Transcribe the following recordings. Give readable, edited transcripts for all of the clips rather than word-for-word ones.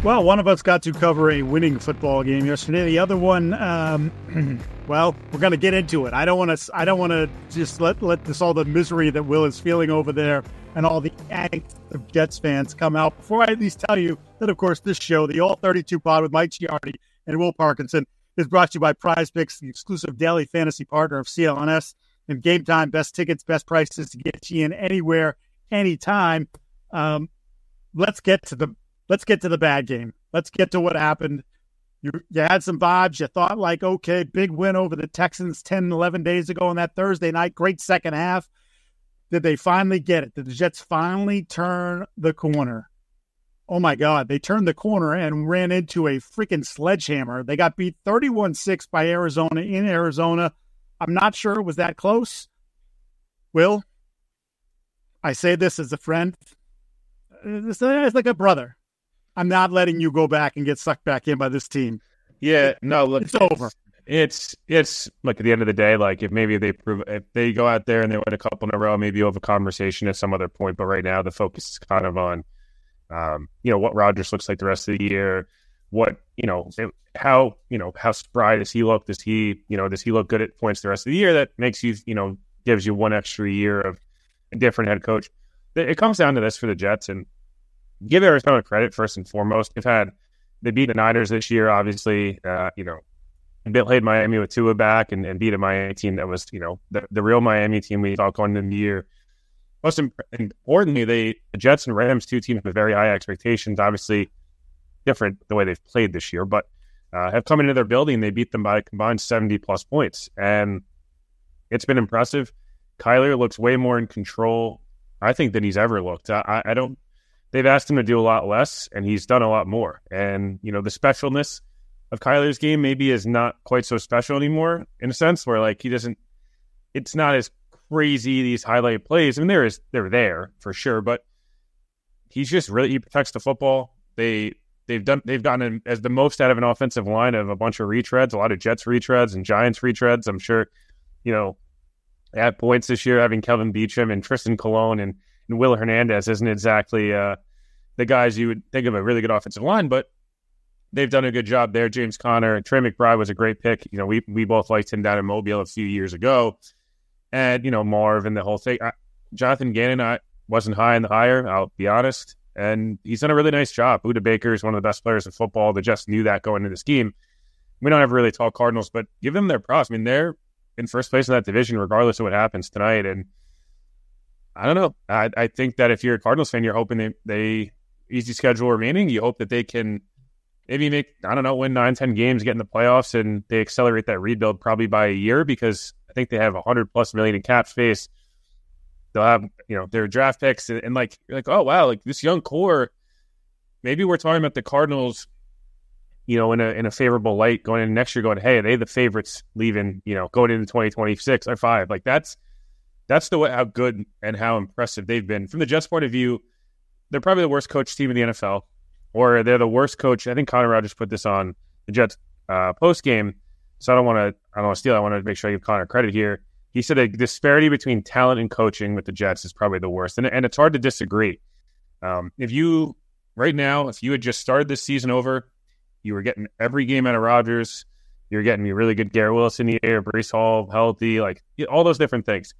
Well, one of us got to cover a winning football game yesterday. The other one, well, we're going to get into it. I don't want to just let this all the misery that Will is feeling over there and all the angst of Jets fans come out before I at least tell you that, of course, this show, the All 32 Pod with Mike Giardi and Will Parkinson, is brought to you by Prize Picks, the exclusive daily fantasy partner of CLNS. And Game Time, best tickets, best prices to get you in anywhere, anytime. Let's get to the bad game. Let's get to what happened. You had some vibes. You thought like, okay, big win over the Texans 10, 11 days ago on that Thursday night. Great second half. Did they finally get it? Did the Jets finally turn the corner? Oh, my God. They turned the corner and ran into a freaking sledgehammer. They got beat 31-6 by Arizona in Arizona. I'm not sure it was that close. Will, I say this as a friend. It's like a brother. I'm not letting you go back and get sucked back in by this team. Yeah, no, look, it's over. It's like at the end of the day, like if they go out there and they win a couple in a row, maybe you'll have a conversation at some other point. But right now, the focus is kind of on, what Rodgers looks like the rest of the year. How spry does he look? Does he look good at points the rest of the year? That makes you, gives you one extra year of a different head coach. It comes down to this for the Jets, and give Arizona credit first and foremost. They beat the Niners this year, obviously. They played Miami with Tua back and beat a Miami team that was, the real Miami team we thought going into the year. Most importantly, the Jets and Rams, two teams with very high expectations, obviously different the way they've played this year, but have come into their building. They beat them by a combined 70-plus points, and it's been impressive. Kyler looks way more in control, I think, than he's ever looked. They've asked him to do a lot less, and he's done a lot more. And, the specialness of Kyler's game maybe is not quite so special anymore, in a sense where, like, it's not as crazy, these highlight plays. I mean, they're there for sure, but he protects the football. They've gotten as the most out of an offensive line of a bunch of retreads, a lot of Jets retreads and Giants retreads. I'm sure, at points this year, having Kelvin Beachum and Tristan Colon and Will Hernandez isn't exactly the guys you would think of a really good offensive line, but they've done a good job there. James Conner, Trey McBride was a great pick. We both liked him down in Mobile a few years ago. And, Marv and the whole thing. Jonathan Gannon, I wasn't high in the hire, I'll be honest. And he's done a really nice job. Budda Baker is one of the best players in football. The Jets knew that going into this game. We don't ever really talk Cardinals, but give them their props. I mean, they're in first place in that division regardless of what happens tonight. And I don't know. I think that if you're a Cardinals fan, you're hoping they easy schedule remaining. You hope that they can maybe win 9-10 games, get in the playoffs, and they accelerate that rebuild probably by a year, because I think they have $100+ million in cap space. They'll have, their draft picks, and you're like, oh wow, like this young core. Maybe we're talking about the Cardinals, in a favorable light going into next year. Going, hey, are they the favorites leaving? Going into 2026 or 5. Like that's the way how good and how impressive they've been from the Jets' point of view. They're probably the worst coach team in the NFL, or they're the worst coach. I think Connor Rogers put this on the Jets post game. So I don't want to steal. I want to make sure I give Connor credit here. He said the disparity between talent and coaching with the Jets is probably the worst. And it's hard to disagree. If you had just started this season over, you were getting every game out of Rodgers. You're getting a really good Garrett Willis in the air, Breece Hall, healthy, like all those different things.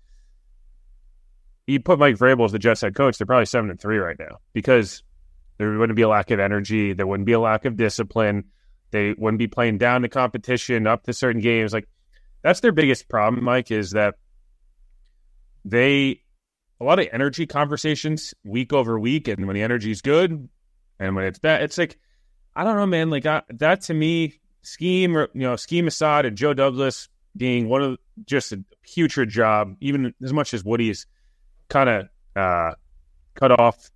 You put Mike Vrabel as the Jets head coach, they're probably 7-3 right now, because there wouldn't be a lack of energy. There wouldn't be a lack of discipline. They wouldn't be playing down the competition up to certain games. Like, that's their biggest problem, Mike, is that a lot of energy conversations week over week, and when the energy's good and when it's bad, it's like, I don't know, man. Like that to me, scheme aside, and Joe Douglas being one of just a putrid job, even as much as Woody's kind of cut off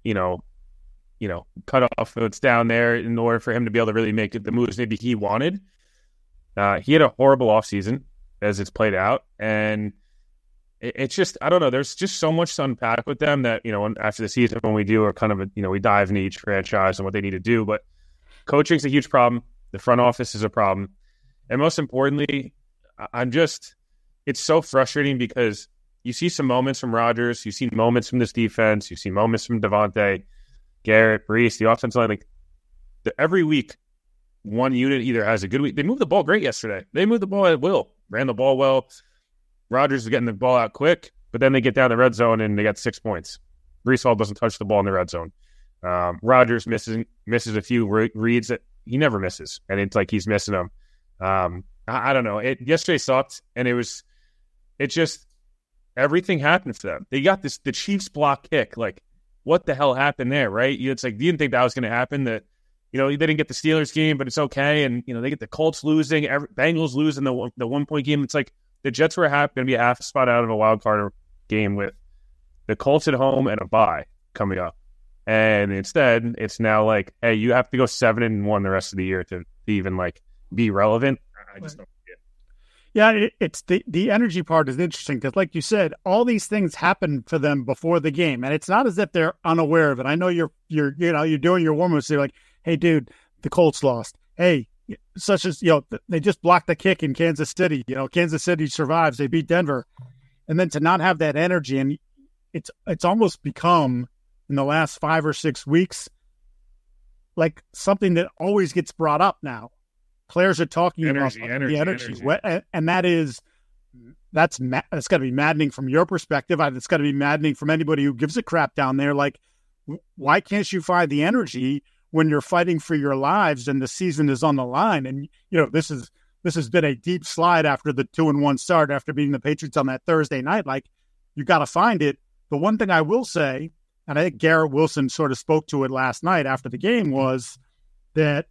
what's down there in order for him to be able to really make the moves maybe he wanted. He had a horrible offseason as it's played out, and it's just, I don't know, there's just so much to unpack with them that, after the season when we do, or kind of we dive into each franchise and what they need to do. But coaching's a huge problem. The front office is a problem. And most importantly, it's so frustrating because you see some moments from Rodgers, you see moments from this defense, you see moments from Devontae, Garrett, Breece, the offensive line. Like, every week, one unit either has a good week. They moved the ball great yesterday. They moved the ball at will, ran the ball well. Rodgers is getting the ball out quick, but then they get down the red zone and they got 6 points. Breece Hall doesn't touch the ball in the red zone. Rodgers misses a few reads that he never misses, and it's like he's missing them. I don't know. Yesterday sucked, and it just everything happened for them. They got the Chiefs block kick. Like, what the hell happened there, right? It's like you didn't think that was going to happen. That they didn't get the Steelers game, but it's okay. And they get the Colts losing, Bengals losing the 1 point game. It's like the Jets were going to be a half a spot out of a wild card game with the Colts at home and a bye coming up. And instead, it's now like, hey, you have to go 7-1 the rest of the year to even like be relevant. I just don't see it. Yeah, it's the energy part is interesting because, like you said, all these things happen for them before the game, and it's not as if they're unaware of it. I know you're doing your warm-ups. You're like, hey, dude, the Colts lost. Hey, such as they just blocked the kick in Kansas City. Kansas City survives. They beat Denver, and then to not have that energy, and it's almost become in the last 5 or 6 weeks like something that always gets brought up now. Players are talking about the energy. And that's got to be maddening from your perspective. It's got to be maddening from anybody who gives a crap down there. Like, why can't you find the energy when you're fighting for your lives and the season is on the line? And this has been a deep slide after the 2-1 start after beating the Patriots on that Thursday night. Like, you got to find it. The one thing I will say, and I think Garrett Wilson sort of spoke to it last night after the game, was that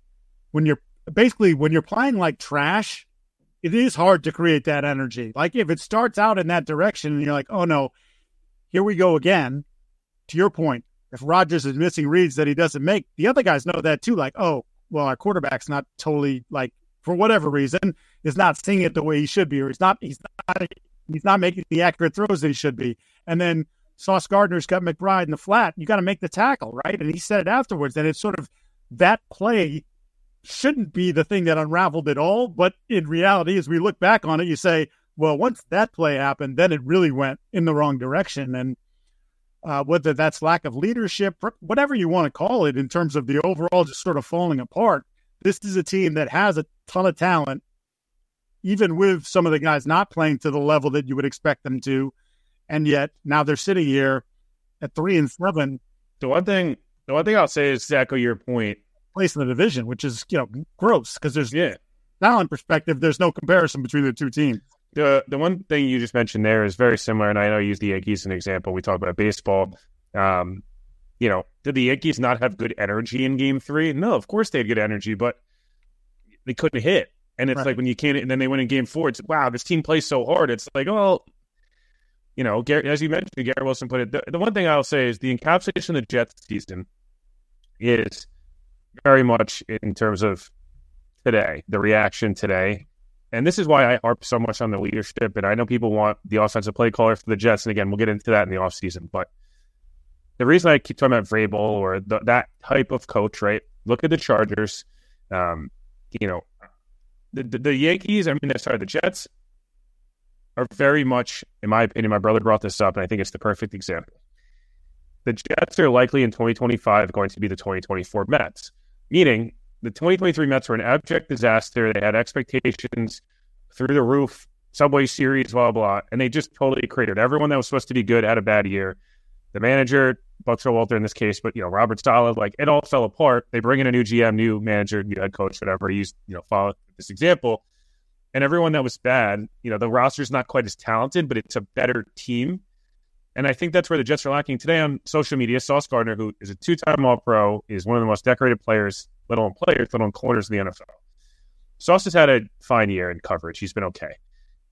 when you're playing like trash, it is hard to create that energy. Like, if it starts out in that direction and you're like, oh no, here we go again, to your point, if Rodgers is missing reads that he doesn't make, the other guys know that too. Like, oh, well, our quarterback's not totally, like, for whatever reason, is not seeing it the way he should be, or he's not making the accurate throws that he should be. And then Sauce Gardner's got McBride in the flat. You got to make the tackle, right? And he said it afterwards. And it's sort of that play shouldn't be the thing that unraveled it all. But in reality, as we look back on it, you say, well, once that play happened, then it really went in the wrong direction. And whether that's lack of leadership, whatever you want to call it, in terms of the overall just sort of falling apart, this is a team that has a ton of talent, even with some of the guys not playing to the level that you would expect them to. And yet now they're sitting here at 3-7. The one thing I'll say is exactly your point. Place in the division, which is gross because there's talent perspective. There's no comparison between the two teams. The one thing you just mentioned there is very similar, and I know you use the Yankees as an example. We talk about baseball. Did the Yankees not have good energy in Game 3? No, of course they had good energy, but they couldn't hit. And it's like when you can't, and then they win in Game 4. It's wow, this team plays so hard. It's like, well, as you mentioned, Garrett Wilson put it. The one thing I'll say is the encapsulation of the Jets season is very much in terms of today, the reaction today. And this is why I harp so much on the leadership. And I know people want the offensive play caller for the Jets. And again, we'll get into that in the offseason. But the reason I keep talking about Vrabel or that type of coach, right? Look at the Chargers. The Yankees, the Jets are very much, in my opinion, my brother brought this up, and I think it's the perfect example. The Jets are likely in 2025 going to be the 2024 Mets, meaning the 2023 Mets were an abject disaster. They had expectations through the roof, Subway Series, blah, blah, and they just totally cratered. Everyone that was supposed to be good had a bad year. The manager, Buck Showalter in this case, but, Robert Saleh, like, it all fell apart. They bring in a new GM, new manager, new head coach, whatever. He's, follow this example. And everyone that was bad, the roster's not quite as talented, but it's a better team. And I think that's where the Jets are lacking today on social media. Sauce Gardner, who is a 2-time All-Pro, is one of the most decorated players, let alone corners in the NFL. Sauce has had a fine year in coverage. He's been okay.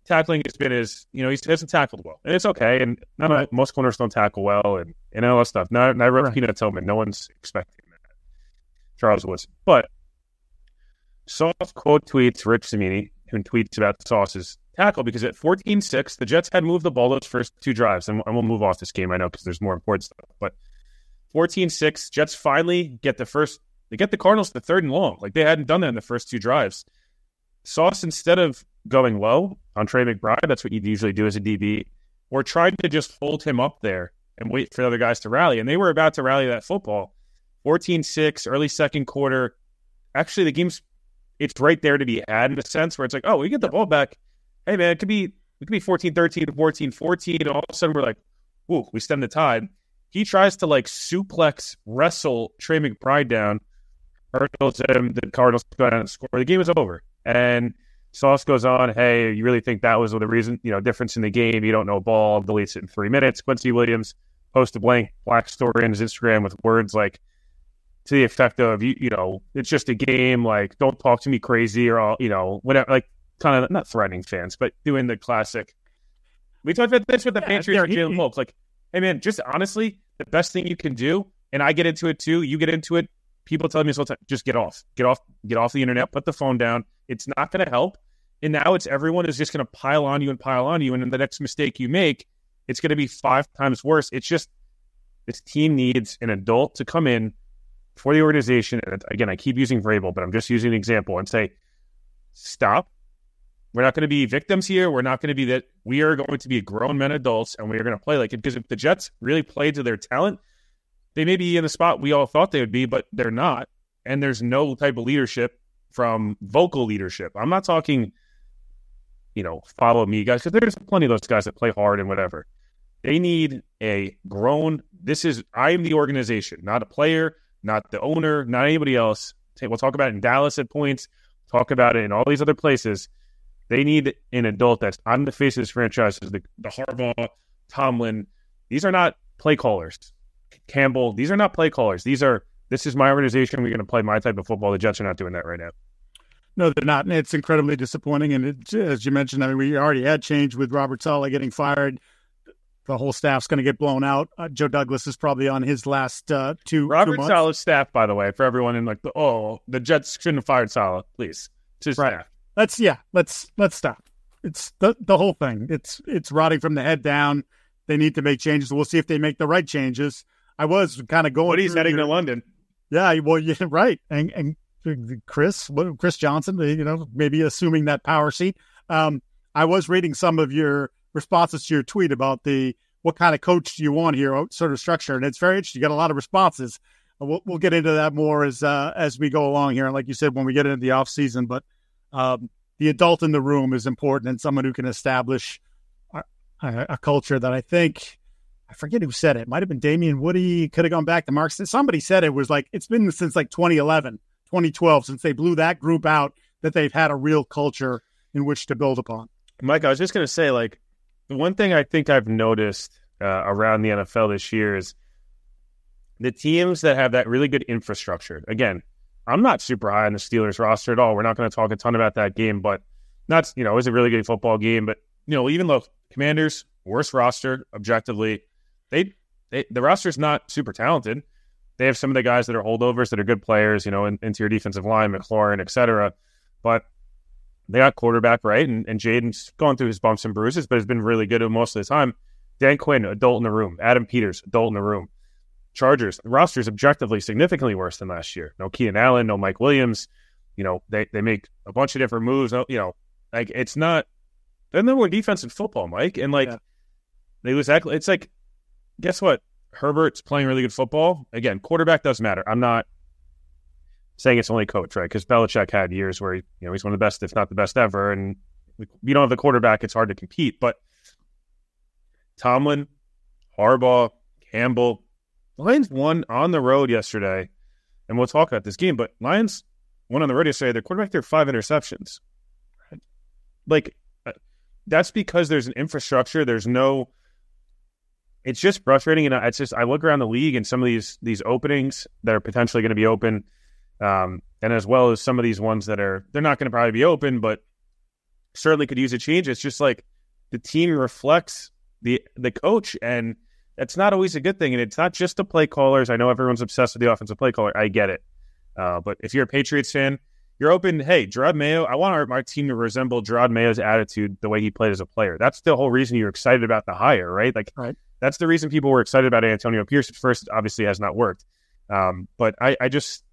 Tackling has been he hasn't tackled well. And it's okay. And most corners don't tackle well and all that stuff. Not Peanut Tillman. No one's expecting that. Charles Woodson. But Sauce quote tweets Rich Cimini, who tweets about Sauce's tackle, because at 14-6, the Jets had moved the ball those first 2 drives. And we'll move off this game, I know, because there's more important stuff. But 14-6, Jets finally get the Cardinals to 3rd and long. Like, they hadn't done that in the first 2 drives. Sauce, instead of going low on Trey McBride, that's what you'd usually do as a DB, or tried to just hold him up there and wait for the other guys to rally. And they were about to rally that football. 14-6, early second quarter, actually the game's it's right there to be had in a sense where it's like, oh, we get the ball back. Hey man, it could be 14-13, 14-14, and all of a sudden we're like, ooh, we stem the tide. He tries to like suplex wrestle Trey McBride down. Hurdles him, the Cardinals go down and score. The game is over. And Sauce goes on, hey, you really think that was the reason, difference in the game? You don't know ball, deletes it in 3 minutes. Quincy Williams posts a black story on his Instagram with words like, to the effect of, it's just a game, like, don't talk to me crazy or all, whatever, like, kind of not threatening fans, but doing the classic. We talked about this with the Patriots and Jalen Hurts. Like, hey, man, just honestly, the best thing you can do, and I get into it too, you get into it, people tell me this all the time, just get off the internet, put the phone down. It's not going to help. And now everyone is just going to pile on you. And then the next mistake you make, it's going to be 5 times worse. It's just, this team needs an adult to come in for the organization. And again, I keep using Vrabel, but I'm just using an example and say, stop. We're not going to be victims here. We're not going to be that. We are going to be grown men adults, and we are going to play like it. Because if the Jets really played to their talent, they may be in the spot we all thought they would be, but they're not. And there's no type of leadership from vocal leadership. I'm not talking, follow me guys, because there's plenty of those guys that play hard and whatever. They need a grown, I am the organization, not a player, not the owner, not anybody else. We'll talk about it in Dallas at points, talk about it in all these other places. They need an adult that's on the face of this franchise. The Harbaugh, Tomlin, these are not play callers. Campbell, these are not play callers. This is my organization. We're going to play my type of football. The Jets are not doing that right now. No, they're not. And it's incredibly disappointing. And as you mentioned, we already had change with Robert Saleh getting fired. The whole staff's going to get blown out. Joe Douglas is probably on his last 2 Robert months. Saleh's staff, by the way, for everyone in the Jets shouldn't have fired Saleh, please. It's his staff. Let's stop. It's the whole thing. It's rotting from the head down. They need to make changes. We'll see if they make the right changes. I was kind of going. But he's heading to London. Yeah, well, yeah, right. And Chris Johnson, maybe assuming that power seat. I was reading some of your responses to your tweet about what kind of coach do you want here, sort of structure, and it's very interesting. You got a lot of responses. We'll get into that more as we go along here, and like you said, when we get into the off season. But the adult in the room is important, and someone who can establish a culture that I forget who said it. It might have been Damian Woody. Could have gone back to Mark. Somebody said it was like, it's been since like 2011, 2012, since they blew that group out, that they've had a real culture in which to build upon. Mike, I was just going to say, like, the one thing I think I've noticed around the NFL this year is the teams that have that really good infrastructure. Again, I'm not super high on the Steelers roster at all. We're not going to talk a ton about that game, but it was a really good football game. But, even though Commanders, worst roster, objectively, the roster's not super talented. They have some of the guys that are holdovers that are good players, interior defensive line, McLaurin, et cetera. But they got quarterback right, and Jaden's gone through his bumps and bruises, but has been really good most of the time. Dan Quinn, adult in the room. Adam Peters, adult in the room. Chargers, the roster's objectively significantly worse than last year. No Keenan Allen, no Mike Williams. They make a bunch of different moves. Like, it's not – they're more defensive football, Mike. And, they lose that. It's like, guess what? Herbert's playing really good football. Again, quarterback doesn't matter. I'm not saying it's only coach, right? Because Belichick had years where he's one of the best, if not the best ever. And you don't have the quarterback, it's hard to compete. But Tomlin, Harbaugh, Campbell, Lions won on the road yesterday. And we'll talk about this game, but Lions won on the road yesterday. Their quarterback threw 5 interceptions. Like, that's because there's an infrastructure. There's no. It's just frustrating, and it's just I look around the league and some of these openings that are potentially going to be open, and as well as some of these ones that they're not going to probably be open, but certainly could use a change. It's just like the team reflects the coach, and that's not always a good thing. And it's not just the play callers. I know everyone's obsessed with the offensive play caller. I get it, but if you're a Patriots fan, you're open. Hey, Gerard Mayo, I want our team to resemble Gerard Mayo's attitude, the way he played as a player. That's the whole reason you're excited about the hire, right? Like. Right. That's the reason people were excited about Antonio Pierce. At first, it obviously has not worked. But I just,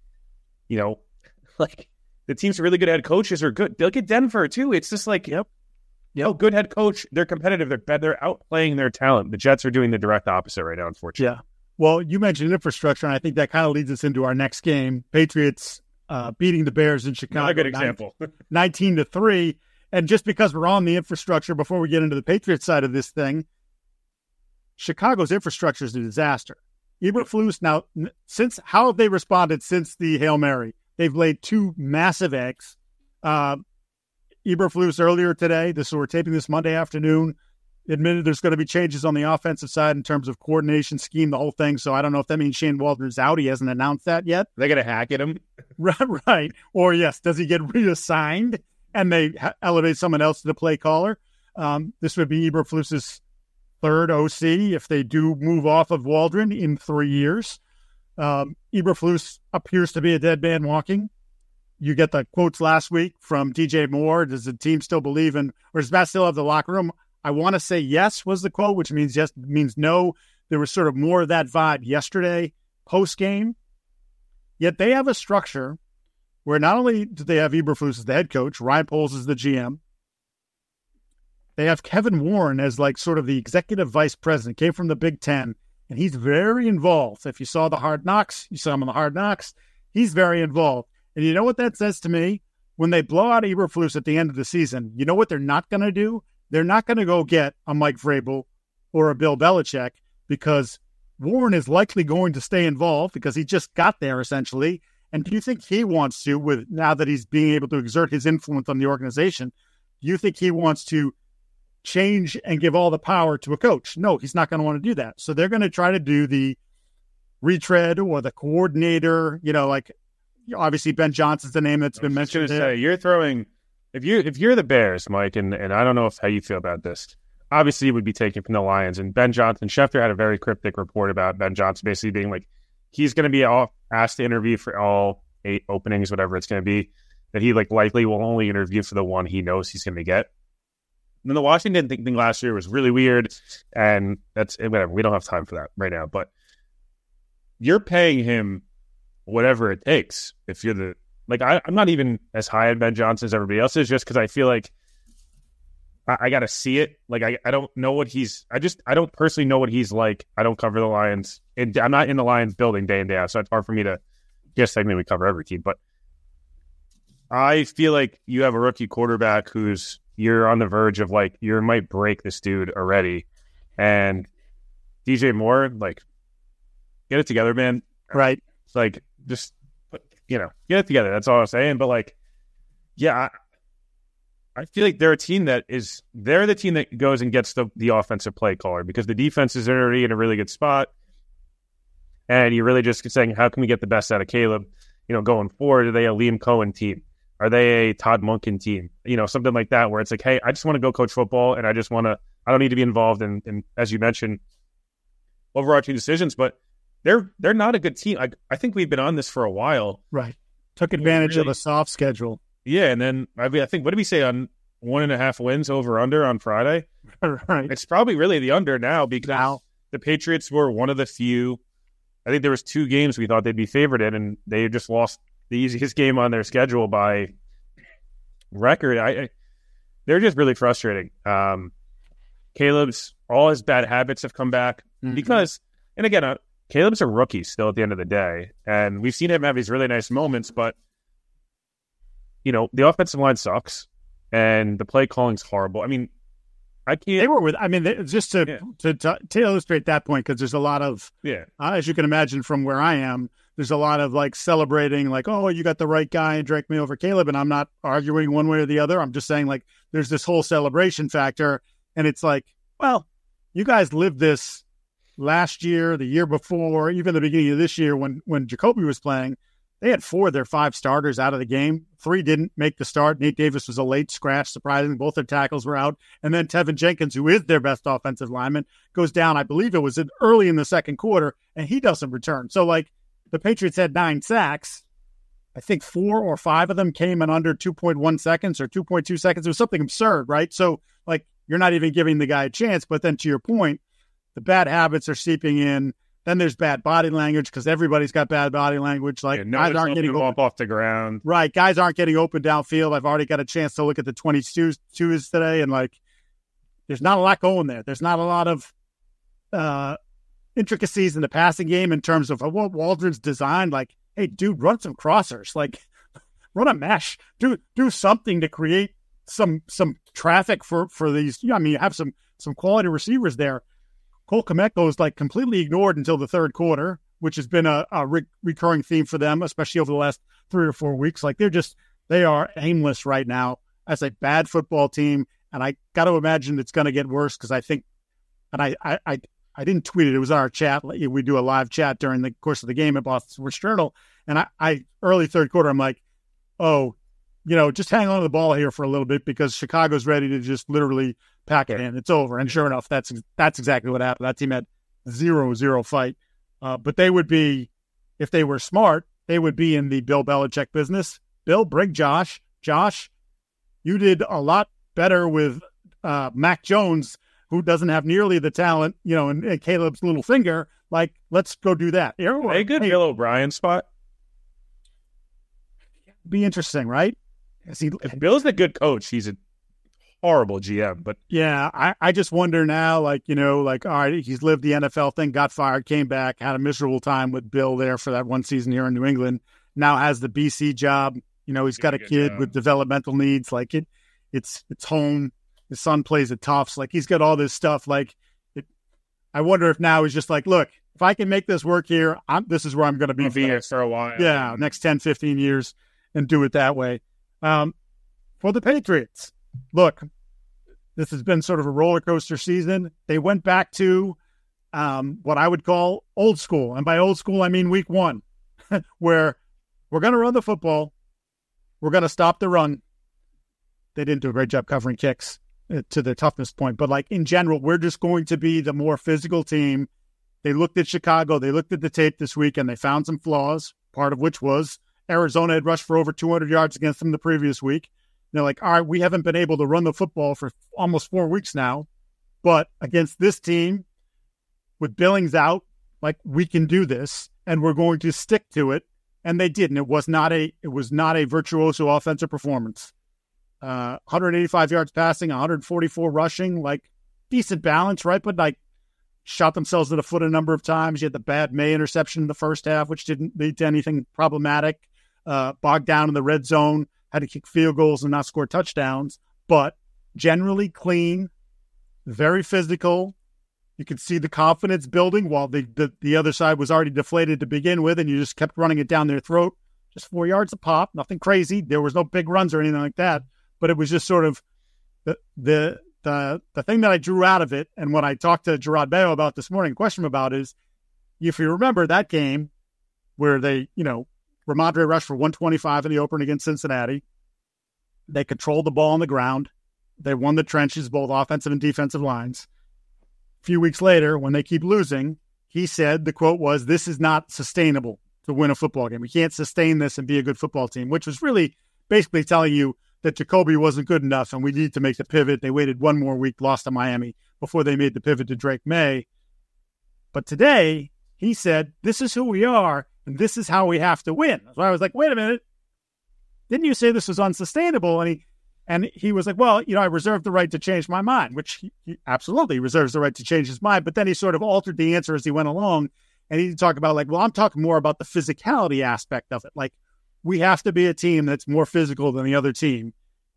like, the teams really good head coaches are good. Look at Denver, too. It's just like, good head coach. They're competitive. They're outplaying their talent. The Jets are doing the direct opposite right now, unfortunately. Yeah. Well, you mentioned infrastructure, and I think that kind of leads us into our next game. Patriots beating the Bears in Chicago. Not a good example. 19-3. And just because we're on the infrastructure, before we get into the Patriots side of this thing, Chicago's infrastructure is a disaster. Eberflus, now, how have they responded since the Hail Mary? They've laid 2 massive eggs. Eberflus earlier today, we're taping this Monday afternoon, admitted there's going to be changes on the offensive side in terms of coordination, scheme, the whole thing. So I don't know if that means Shane Waldron's out. He hasn't announced that yet. They're going to hack at him. Right. Or yes, does he get reassigned and they elevate someone else to the play caller? This would be Eberflus's 3rd OC if they do move off of Waldron in 3 years. Eberflus appears to be a dead man walking. You get the quotes last week from DJ Moore. Does the team still believe in, or does Matt still have the locker room? I want to say yes was the quote, which means yes means no. There was sort of more of that vibe yesterday post-game. Yet they have a structure where not only do they have Eberflus as the head coach, Ryan Poles is the GM, they have Kevin Warren as like sort of the executive vice president, came from the Big Ten, and he's very involved. If you saw the Hard Knocks, you saw him on the Hard Knocks, he's very involved. And you know what that says to me? When they blow out Eberflus at the end of the season, you know what they're not going to do? They're not going to go get a Mike Vrabel or a Bill Belichick because Warren is likely going to stay involved because he just got there essentially. And do you think he wants to, with now that he's being able to exert his influence on the organization, do you think he wants to change and give all the power to a coach? No, he's not going to want to do that. So they're going to try to do the retread or the coordinator, like obviously Ben Johnson's the name that's been mentioned. I was going to say, you're throwing... If you're the Bears, Mike, and I don't know how you feel about this, obviously it would be taken from the Lions. And Ben Johnson, Schefter had a very cryptic report about Ben Johnson basically being like, he's going to be asked to interview for all 8 openings, whatever it's going to be, that he likely will only interview for the one he knows he's going to get. And then the Washington thing last year was really weird, and that's whatever. We don't have time for that right now. But you're paying him whatever it takes if you're the... I'm not even as high on Ben Johnson as everybody else is just because I feel like I got to see it. I don't know what I don't personally know what he's like. I don't cover the Lions. I'm not in the Lions building day in, day out, so it's hard for me to guess. Technically, we cover every team, but I feel like you have a rookie quarterback you're on the verge of you might break this dude already. And DJ Moore, get it together, man. Right. Just... get it together. That's all I'm saying. But I feel like they're a team they're the team that goes and gets the offensive play caller because the defense is already in a really good spot. And you're really just saying, how can we get the best out of Caleb, going forward? Are they a Liam Cohen team? Are they a Todd Monken team? Something like that where it's like, hey, I just want to go coach football and I don't need to be involved in, as you mentioned, overarching decisions, but they're not a good team. I think we've been on this for a while. Right. Took advantage of a soft schedule. Yeah, and then I think, what did we say on 1.5 wins over under on Friday? Right. It's probably really the under now because the Patriots were one of the few. I think there was 2 games we thought they'd be favored in, and they just lost the easiest game on their schedule by record. They're just really frustrating. Caleb's all his bad habits have come back because, and again, Caleb's a rookie still at the end of the day, and we've seen him have these really nice moments, but the offensive line sucks, and the play calling's horrible. I mean, just to illustrate that point, because there's a lot of, as you can imagine from where I am, there's a lot of celebrating, oh, you got the right guy and drank me over Caleb, and I'm not arguing one way or the other. I'm just saying there's this whole celebration factor, and it's well, you guys lived this last year, the year before, even the beginning of this year when Jacoby was playing. They had 4 of their 5 starters out of the game. 3 didn't make the start. Nate Davis was a late scratch, surprisingly. Both their tackles were out. And then Tevin Jenkins, who is their best offensive lineman, goes down, I believe it was early in the second quarter, and he doesn't return. So, the Patriots had 9 sacks. I think 4 or 5 of them came in under 2.1 seconds or 2.2 seconds. It was something absurd, right? So, you're not even giving the guy a chance. But then to your point, the bad habits are seeping in. Then there's bad body language because everybody's got bad body language. Guys aren't getting off the ground. Right. Guys aren't getting open downfield. I've already got a chance to look at the 22s today, and there's not a lot going there. There's not a lot of intricacies in the passing game in terms of what Waldron's designed. Hey, dude, run some crossers. run a mesh, do something to create some traffic for these. I mean, you have some quality receivers there. Cole Kmet was like completely ignored until the third quarter, which has been a recurring theme for them, especially over the last 3 or 4 weeks. Like they are aimless right now as a bad football team. And I got to imagine it's going to get worse because I think, and I didn't tweet it. It was our chat. We do a live chat during the course of the game at Boston Sports Journal. And I early third quarter, I'm like, oh, just hang on to the ball here for a little bit because Chicago's ready to just literally pack it in. It's over. And sure enough, that's exactly what happened. That team had 0-0 fight. But they would be, if they were smart, they would be in the Bill Belichick business. Bill, bring Josh. Josh, you did a lot better with Mac Jones, who doesn't have nearly the talent, and Caleb's little finger. Like, let's go do that. A good Bill O'Brien spot. Be interesting, right? If Bill's the good coach, he's a horrible GM. But yeah, I just wonder now, all right, he's lived the NFL thing, got fired, came back, had a miserable time with Bill there for that one season here in New England. Now has the BC job. He's got a kid with developmental needs. Like it's home. His son plays at Tufts. Like he's got all this stuff. I wonder if now he's just like, look, if I can make this work here, this is where I'm going to be for a while. Yeah, next 10, 15 years and do it that way. For the Patriots, look, this has been sort of a roller coaster season. They went back to what I would call old school. And by old school, I mean week 1, where we're going to run the football. We're going to stop the run. They didn't do a great job covering kicks to the toughness point. But in general, we're just going to be the more physical team. They looked at Chicago. They looked at the tape this week, and they found some flaws, part of which was Arizona had rushed for over 200 yards against them the previous week. They're like, all right, we haven't been able to run the football for almost 4 weeks now. But against this team, with Billings out, we can do this, and we're going to stick to it. And they did, and it was not a virtuoso offensive performance. 185 yards passing, 144 rushing, decent balance, right? But shot themselves in the foot a number of times. You had the bad May interception in the first half, which didn't lead to anything problematic. Bogged down in the red zone, had to kick field goals and not score touchdowns. But generally clean, very physical. You could see the confidence building while the other side was already deflated to begin with, and you just kept running it down their throat. Just 4 yards a pop, nothing crazy. There was no big runs or anything like that, but it was just sort of the thing that I drew out of it. And what I talked to Gerard Bayo about this morning, question about is, if you remember that game where they, Ramondre rushed for 125 in the opener against Cincinnati. They controlled the ball on the ground. They won the trenches, both offensive and defensive lines. A few weeks later, when they keep losing, he said, the quote was, "This is not sustainable to win a football game. We can't sustain this and be a good football team," which was really basically telling you that Jacoby wasn't good enough and we need to make the pivot. They waited one more week, lost to Miami, before they made the pivot to Drake May. But today, he said, this is who we are, and this is how we have to win. So I was like, wait a minute. Didn't you say this was unsustainable? And he was like, well, I reserve the right to change my mind, which he absolutely reserves the right to change his mind. But then he sort of altered the answer as he went along. And he talked about I'm talking more about the physicality aspect of it. We have to be a team that's more physical than the other team.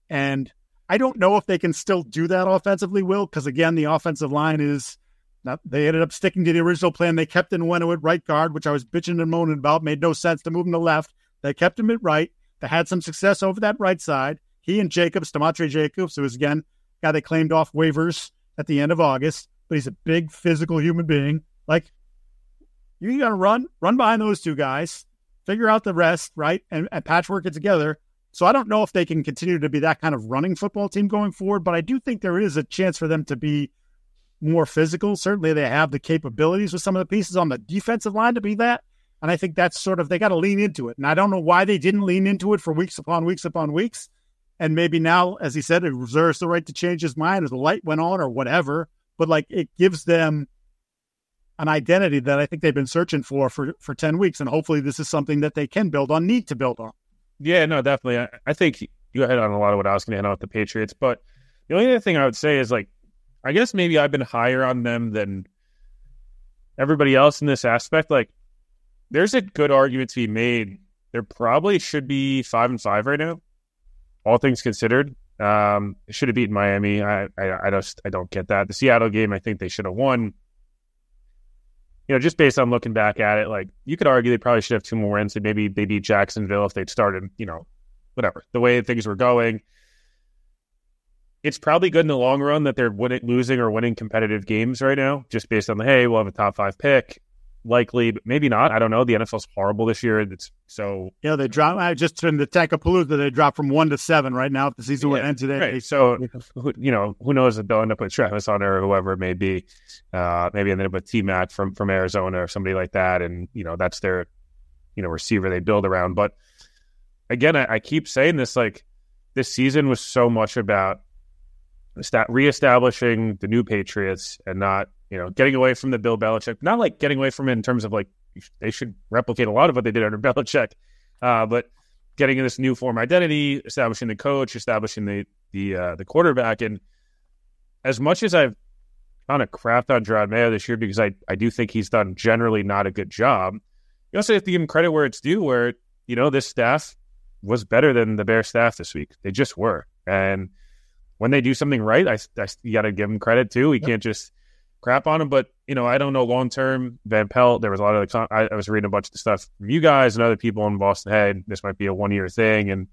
And I don't know if they can still do that offensively, Will, because again, the offensive line is not, they ended up sticking to the original plan. They kept Nwenu at right guard, which I was bitching and moaning about. Made no sense to move him to left. They kept him at right. They had some success over that right side. He and Demontre Jacobs, who was, again, a guy they claimed off waivers at the end of August, but he's a big physical human being. You got to run behind those two guys, figure out the rest, right, and patchwork it together. So I don't know if they can continue to be that kind of running football team going forward, but I do think there is a chance for them to be more physical. Certainly they have the capabilities with some of the pieces on the defensive line to be that. And I think that's they got to lean into it. And I don't know why they didn't lean into it for weeks upon weeks upon weeks. And maybe now, as he said, it reserves the right to change his mind as the light went on or whatever. But it gives them an identity that I think they've been searching for 10 weeks. And hopefully this is something that they can build on, need to build on. Yeah, no, definitely. I think you hit on a lot of what I was going to hit on with the Patriots. But the only other thing I would say is I guess maybe I've been higher on them than everybody else in this aspect. There's a good argument to be made There probably should be 5-5 right now, all things considered. Should have beaten Miami. I don't get that. The Seattle game, I think they should have won. Just based on looking back at it, like you could argue they probably should have 2 more wins, and maybe they beat Jacksonville if they'd started, whatever. The way things were going, it's probably good in the long run that they're losing or winning competitive games right now, just based on we'll have a top 5 pick. Likely, but maybe not. I don't know. The NFL's horrible this year. They dropped just in the Tackapalooza. They dropped from 1 to 7 right now. If the season would end today, right. So who knows if they'll end up with Travis Hunter or whoever it may be. Maybe end up with T-Mac from Arizona or somebody like that, and that's their receiver they build around. But again, I keep saying this, like this season was so much about reestablishing the new Patriots and not. Getting away from the Bill Belichick, not like getting away from it in terms of like they should replicate a lot of what they did under Belichick, but getting in this new form identity, establishing the coach, establishing the quarterback. And as much as I've kind of crapped on Gerard Mayo this year because I do think he's done generally not a good job, you also have to give him credit where it's due, where, this staff was better than the Bears staff this week. They just were. And when they do something right, you got to give him credit too. You can't just crap on him, but I don't know long term. Van Pelt, there was a lot of I was reading a bunch of the stuff from you guys and other people in Boston. Hey, this might be a 1-year thing, and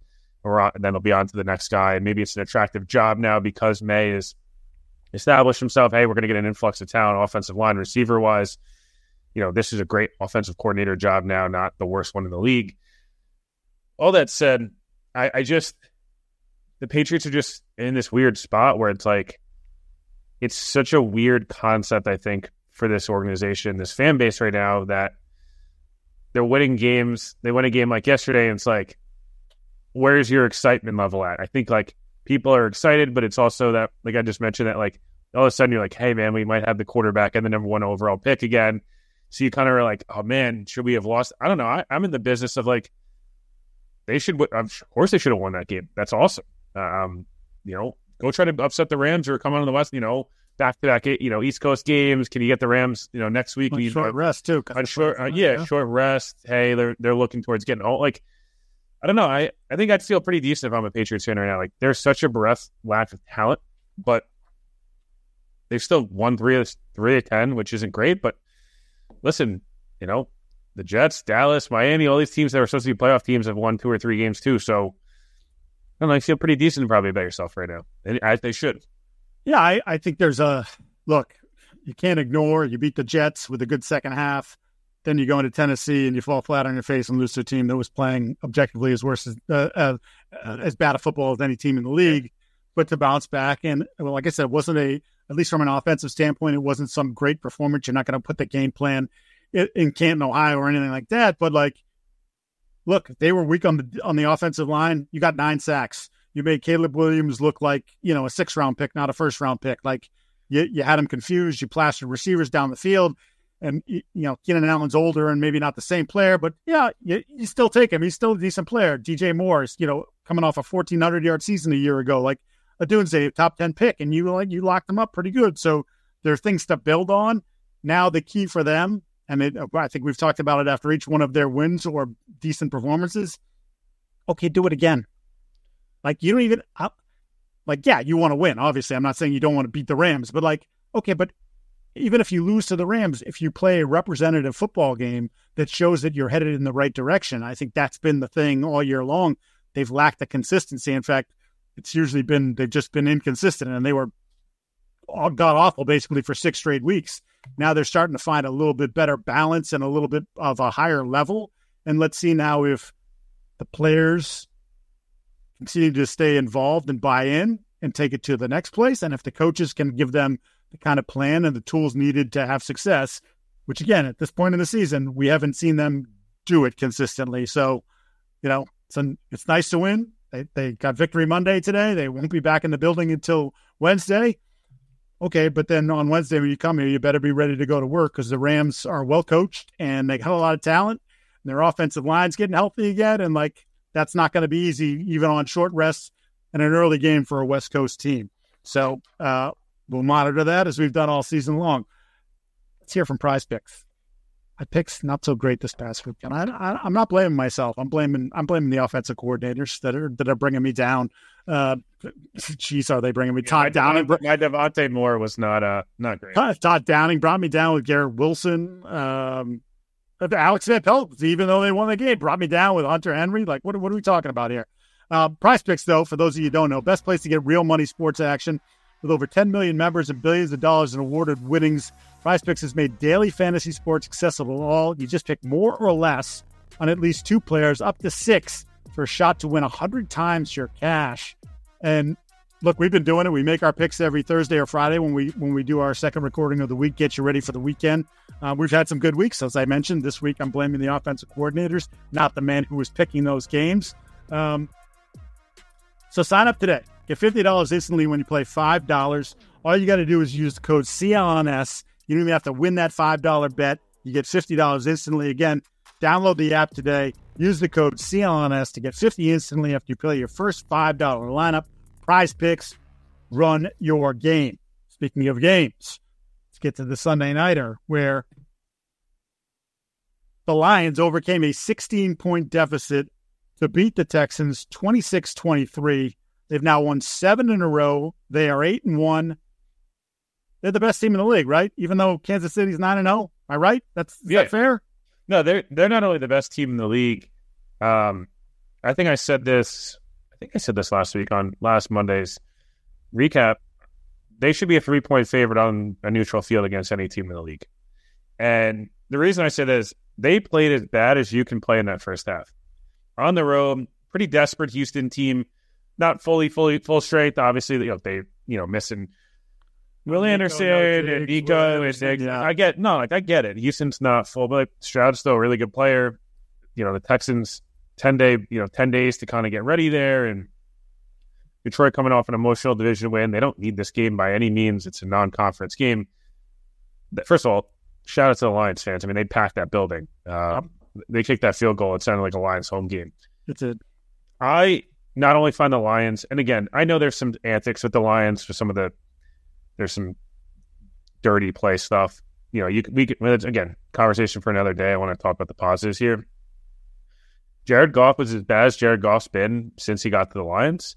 then it'll be on to the next guy. And maybe it's an attractive job now because May has established himself. Hey, we're going to get an influx of talent, offensive line, receiver wise. This is a great offensive coordinator job now, not the worst one in the league. All that said, I just the Patriots are just in this weird spot where it's like. It's such a weird concept, I think, for this organization, this fan base right now, that they're winning games. They win a game like yesterday, and it's like, where's your excitement level at? I think, like, people are excited, but it's also that, like I just mentioned, that, like, all of a sudden you're like, hey, man, we might have the quarterback and the number 1 overall pick again. So you kind of are like, oh, man, should we have lost? I don't know. I'm in the business of, like, of course they should have won that game. That's awesome. Go try to upset the Rams or come on the West, back-to-back, East Coast games. Can you get the Rams, next week? Short rest, too. Short rest. Hey, they're looking towards getting old. Like, I don't know. I think I'd feel pretty decent if I'm a Patriots fan right now. Like, there's such a lack of talent, but they've still won 3 of 10, which isn't great. But listen, the Jets, Dallas, Miami, all these teams that were supposed to be playoff teams have won 2 or 3 games too. So, I don't know, I feel pretty decent probably about yourself right now. They should. Yeah, I think there's look, you can't ignore, you beat the Jets with a good second half, then you go into Tennessee and you fall flat on your face and lose to a team that was playing objectively as as bad a football as any team in the league, but to bounce back. And, well, like I said, it wasn't at least from an offensive standpoint, it wasn't some great performance. You're not going to put the game plan in Canton, Ohio or anything like that, but like, look, they were weak on the offensive line. You got 9 sacks. You made Caleb Williams look like, a 6th-round pick, not a 1st-round pick. Like, you had him confused. You plastered receivers down the field. And, Keenan Allen's older and maybe not the same player, but, yeah, you still take him. He's still a decent player. DJ Moore's, coming off a 1,400-yard season a year ago, like a Doomsday top 10 pick, and you locked them up pretty good. So there are things to build on. Now the key for them, and I think we've talked about it after each one of their wins or decent performances. Okay, do it again. Like, you don't even you want to win. Obviously, I'm not saying you don't want to beat the Rams, but okay, but even if you lose to the Rams, if you play a representative football game that shows that you're headed in the right direction, I think that's been the thing all year long. They've lacked the consistency. In fact, it's usually they've just been inconsistent, and they were god awful basically for 6 straight weeks. Now they're starting to find a little bit better balance and a little bit of a higher level. And let's see now if the players continue to stay involved and buy in and take it to the next place. And if the coaches can give them the kind of plan and the tools needed to have success, which again, at this point in the season, we haven't seen them do it consistently. So, it's nice to win. They got Victory Monday today. They won't be back in the building until Wednesday. Okay, but then on Wednesday when you come here, you better be ready to go to work because the Rams are well coached and they got a lot of talent. And their offensive line's getting healthy again, and that's not going to be easy even on short rests and an early game for a West Coast team. So we'll monitor that as we've done all season long. Let's hear from Prize Picks. my picks not so great this past weekend. I'm not blaming myself. I'm blaming the offensive coordinators that are bringing me down. Jeez, are they bringing me? Todd Downing. My Devontae Moore was not great. Todd Downing brought me down with Garrett Wilson. Alex Van Pelt, even though they won the game, brought me down with Hunter Henry. Like, what are we talking about here? Prize Picks, though, for those of you who don't know, best place to get real money sports action. With over 10 million members and billions of dollars in awarded winnings, Prize Picks has made daily fantasy sports accessible to all. You just pick more or less on at least 2 players, up to 6, for a shot to win 100 times your cash. And look, we've been doing it. We make our picks every Thursday or Friday when we do our second recording of the week, get you ready for the weekend. We've had some good weeks. As I mentioned, this week I'm blaming the offensive coordinators, not the man who was picking those games. So sign up today. Get $50 instantly when you play $5. All you got to do is use the code CLNS. You don't even have to win that $5 bet. You get $50 instantly. Again, download the app today. Use the code CLNS to get $50 instantly after you play your first $5 lineup. Prize Picks, run your game. Speaking of games, let's get to the Sunday Nighter, where the Lions overcame a 16-point deficit to beat the Texans 26-23. They've now won 7 in a row. They are 8-1. They're the best team in the league, right? Even though Kansas City's 9-0. Am I right? Is that fair? No, they're not only the best team in the league. I think I said this last week on last Monday's recap. They should be a 3-point favorite on a neutral field against any team in the league. And the reason I say that is they played as bad as you can play in that first half. On the road, pretty desperate Houston team. Not full strength. Obviously, they missing Will Anderson and Nico and Diggs. Yeah. I get it. Houston's not full, but Stroud's still a really good player. The Texans 10 days to kind of get ready there, and Detroit coming off an emotional division win. They don't need this game by any means. It's a non-conference game. First of all, shout out to the Lions fans. I mean, they packed that building. They kicked that field goal. It sounded like a Lions home game. That's it. I not only find the Lions, and again, I know there's some antics with the Lions for there's some dirty play stuff. Again, conversation for another day. I want to talk about the positives here. Jared Goff was as bad as Jared Goff's been since he got to the Lions.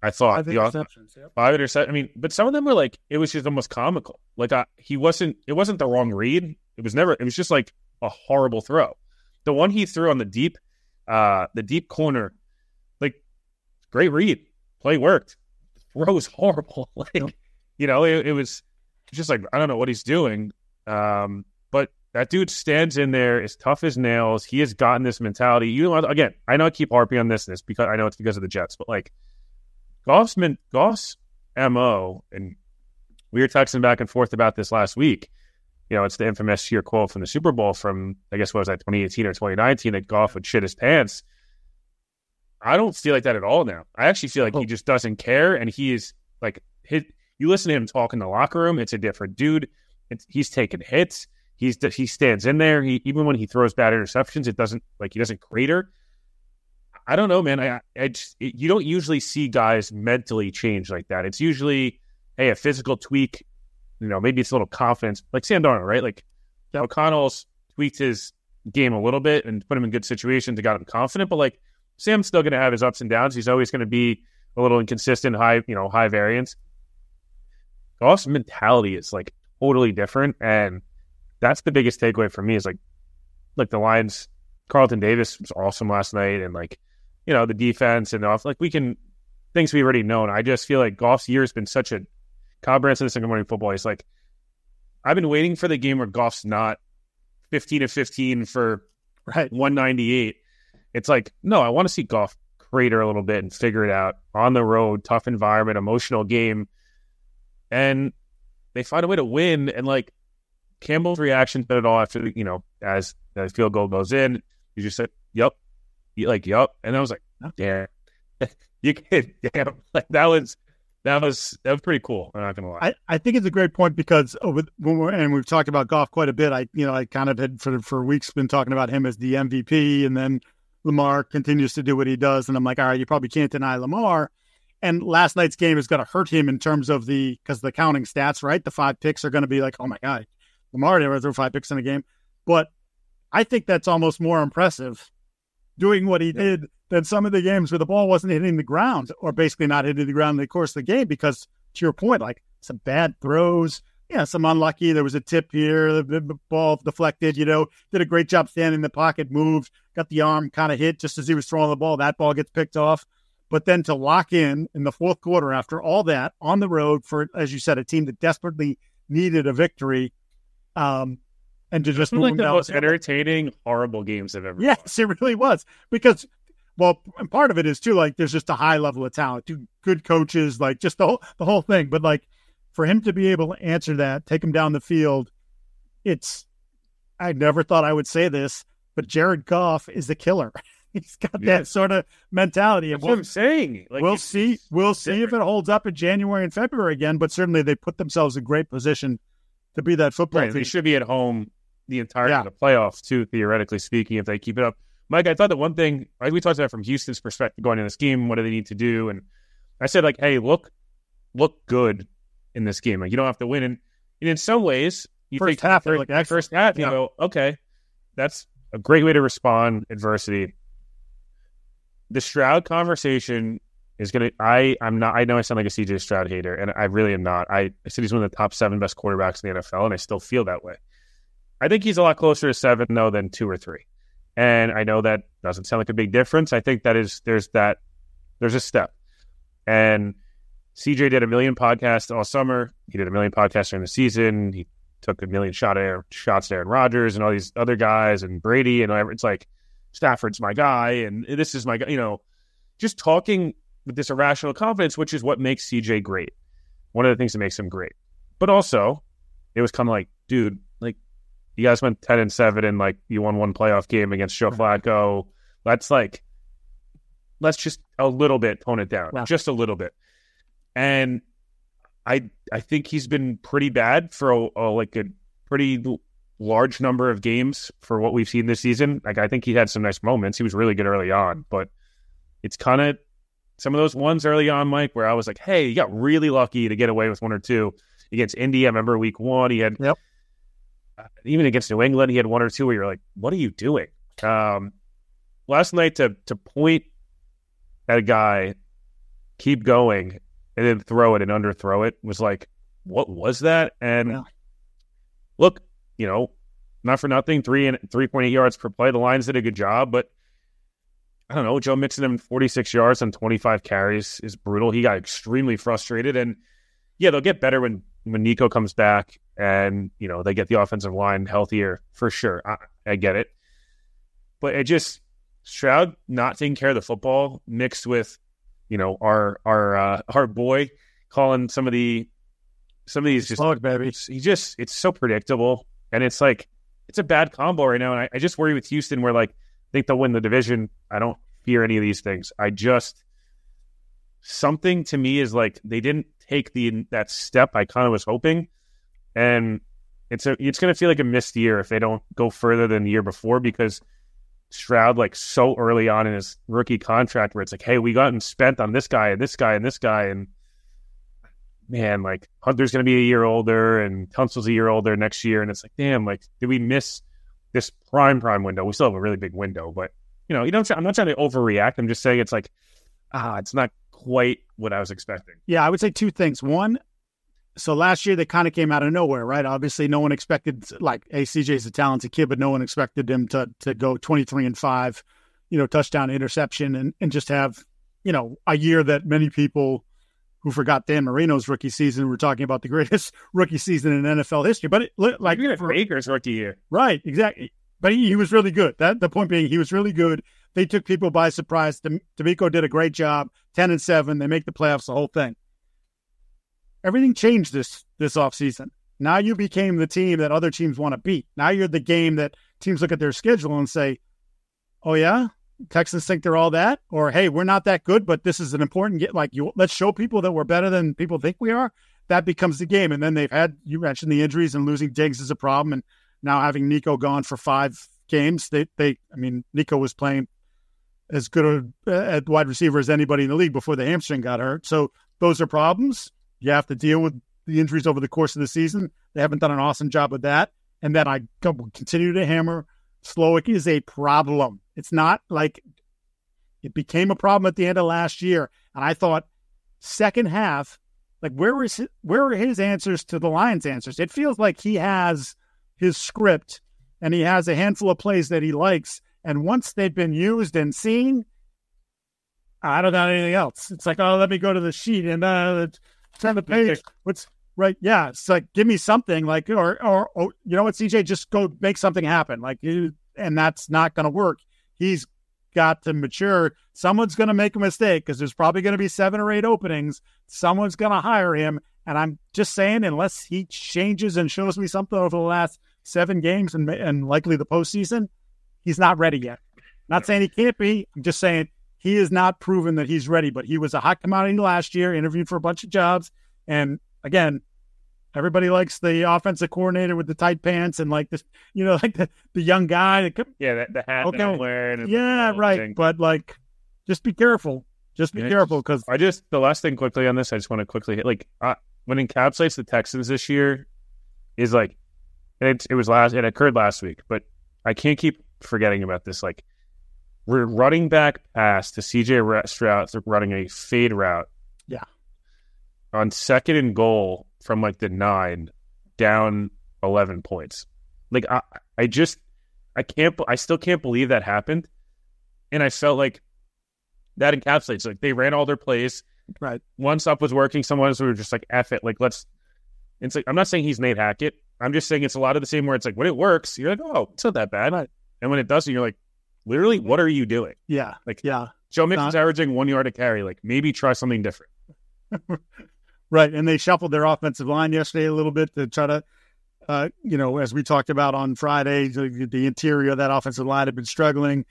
I thought 5 interceptions. Yep. 5 interceptions. I mean, but some of them were like, it was just almost comical. Like it wasn't the wrong read. It was just like a horrible throw. The one he threw on the deep corner, like, great read. Play worked. The throw was horrible. It was just like, I don't know what he's doing. But that dude stands in there, is tough as nails. He has gotten this mentality. Again, I know I keep harping on this because I know it's because of the Jets, but like Goff's MO, and we were texting back and forth about this last week. It's the infamous year quote from the Super Bowl from, I guess, what was that, 2018 or 2019, that Goff would shit his pants. I don't feel like that at all now. I actually feel like he just doesn't care, and he is like, you listen to him talk in the locker room, it's a different dude. He's taking hits. He stands in there. Even when he throws bad interceptions, he doesn't crater. I don't know, man. You don't usually see guys mentally change like that. It's usually, hey, a physical tweak. Maybe it's a little confidence, like Sam Darnold, right? Like O'Connell's tweaked his game a little bit and put him in good situations and got him confident. But like Sam's still going to have his ups and downs. He's always going to be a little inconsistent, high variance. Goff's mentality is like totally different, and that's the biggest takeaway for me is like the Lions. Carlton Davis was awesome last night, and the defense and off, things we already known. I just feel like Goff's year has been such a comprehensive in Good Morning Football. He's like, I've been waiting for the game where Goff's not 15-15 for 198. It's like, no, I want to see Goff crater a little bit and figure it out on the road, tough environment, emotional game, and they find a way to win. And like Campbell's reaction to it all after as the field goal goes in, he just said, "Yep," "Yep," and I was like, "Oh, damn, you can, damn!" Like that was pretty cool. I'm not gonna lie. I think it's a great point because we've talked about Goff quite a bit. I kind of had for weeks been talking about him as the MVP, and then Lamar continues to do what he does, and I'm like, all right, you probably can't deny Lamar. And last night's game is going to hurt him in terms of because the counting stats, right? The 5 picks are going to be like, oh my God, Lamar never threw 5 picks in a game. But I think that's almost more impressive doing what he did than some of the games where the ball wasn't hitting the ground or basically not hitting the ground in the course of the game because, to your point, like some bad throws, some unlucky. There was a tip here, the ball deflected, did a great job standing in the pocket, moved, got the arm kind of hit just as he was throwing the ball. That ball gets picked off. But then to lock in the fourth quarter after all that on the road for, as you said, a team that desperately needed a victory, and to just move like the most entertaining, horrible games I've ever Yes, it really was. Because, well, and part of it is too, like, there's just a high level of talent, two good coaches, like just the whole thing. But like for him to be able to answer that, take him down the field, I never thought I would say this, but Jared Goff is the killer. He's got that sort of mentality. That's what I'm saying. Like, we'll see if it holds up in January and February again, but certainly they put themselves in great position to be that football team. They should be at home the entirety of the playoffs, too, theoretically speaking, if they keep it up. Mike, I thought that one thing, we talked about from Houston's perspective going into this game, what do they need to do? And I said, like, hey, look good in this game. Like, you don't have to win. And in some ways, you first half, you go, okay, that's a great way to respond adversity. The Stroud conversation is going to, I know I sound like a CJ Stroud hater, and I really am not. I said he's one of the top 7 best quarterbacks in the NFL, and I still feel that way. I think he's a lot closer to 7, though, than 2 or 3. And I know that doesn't sound like a big difference. I think there's a step. And CJ did a million podcasts all summer. He did a million podcasts during the season. He took a million shots to Aaron Rodgers and all these other guys and Brady. And it's like, Stafford's my guy, and this is my guy, just talking with this irrational confidence, which is what makes CJ great. One of the things that makes him great. But also, it was kind of like, dude, like, you guys went 10-7 and like you won one playoff game against Joe Flacco. Let's just a little bit tone it down, just a little bit. And I think he's been pretty bad for a pretty large number of games for what we've seen this season. Like, I think he had some nice moments. He was really good early on, but it's kind of some of those ones early on, Mike, where I was like, hey, you got really lucky to get away with 1 or 2 against Indy. I remember week 1, he had, even against New England, he had 1 or 2 where you're like, what are you doing? Last night to point at a guy, keep going, and then throw it and underthrow it was like, what was that? And look, not for nothing, 3.8 yards per play. The Lions did a good job, but I don't know. Joe Mixon, 46 yards on 25 carries is brutal. He got extremely frustrated, and they'll get better when Nico comes back and, they get the offensive line healthier for sure. I get it. But it just, Stroud not taking care of the football mixed with, our boy calling some of these just, slow it, baby. It's so predictable. And it's like, it's a bad combo right now. And I just worry with Houston where, like, I think they'll win the division. I don't fear any of these things. Something to me is like, they didn't take that step I kind of was hoping. And it's going to feel like a missed year if they don't go further than the year before, because Stroud, like, so early on in his rookie contract where it's like, hey, we got him spent on this guy and this guy and this guy. And man, like, Hunter's going to be a year older and Tunsil's a year older next year. And it's like, damn, like, did we miss this prime window? We still have a really big window, but, I'm not trying to overreact. I'm just saying it's like, it's not quite what I was expecting. Yeah, I would say 2 things. One, so last year they kind of came out of nowhere, right? Obviously, no one expected, like, CJ's a talented kid, but no one expected him to go 23-5, touchdown, interception, and just have, a year that many people who forgot Dan Marino's rookie season were talking about the greatest rookie season in NFL history. But Baker's rookie year, right? Exactly. But he was really good. The point being, he was really good. They took people by surprise. D'Amico did a great job. 10-7. They make the playoffs. The whole thing. Everything changed this offseason. Now you became the team that other teams want to beat. Now you're the game that teams look at their schedule and say, "Oh yeah, Texans think they're all that," or "Hey, we're not that good, but this is an important get. Like, let's show people that we're better than people think we are." That becomes the game. And then you mentioned the injuries, and losing Diggs is a problem, and now having Nico gone for 5 games, Nico was playing as good at wide receiver as anybody in the league before the hamstring got hurt. So those are problems. You have to deal with the injuries over the course of the season. They haven't done an awesome job with that. and that I continue to hammer. Slowick is a problem. It's not like it became a problem at the end of last year. And I thought second half, like where are his answers to the Lions' answers? It feels like he has his script and he has a handful of plays that he likes. And once they've been used and seen, I don't know anything else. It's like, oh, let me go to the sheet and turn the page. What's right? Yeah, it's like give me something like, or you know what, CJ, just go make something happen. Like, and that's not going to work. He's got to mature. Someone's going to make a mistake because there's probably going to be 7 or 8 openings. Someone's going to hire him, and I'm just saying, unless he changes and shows me something over the last 7 games and likely the postseason, he's not ready yet. Not saying he can't be. I'm just saying he is not proven that he's ready. But he was a hot commodity last year, interviewed for a bunch of jobs, and again, everybody likes the offensive coordinator with the tight pants and like this, you know, like the young guy. The hat that I'm wearing. Yeah, right. Thing. But like, just be careful. Just be careful because the last thing quickly on this, I just want to quickly hit like what encapsulates the Texans this year is like it occurred last week, but I can't keep forgetting about this. Like we're running back pass to CJ Stroud running a fade route. Yeah. On 2nd and goal from like the 9 down 11 points. Like I still can't believe that happened. And I felt like that encapsulates, like they ran all their plays. Right. One stuff was working. Some ones were just like, F it. Like, it's like, I'm not saying he's Nate Hackett. I'm just saying it's a lot of the same where it's like, when it works, you're like, oh, it's not that bad. Right. And when it doesn't, you're like, literally, what are you doing? Yeah. Like, yeah. Joe Mixon's averaging 1 yard a carry. Like, maybe try something different. Right, and they shuffled their offensive line yesterday a little bit to try to, as we talked about on Friday, the interior of that offensive line had been struggling.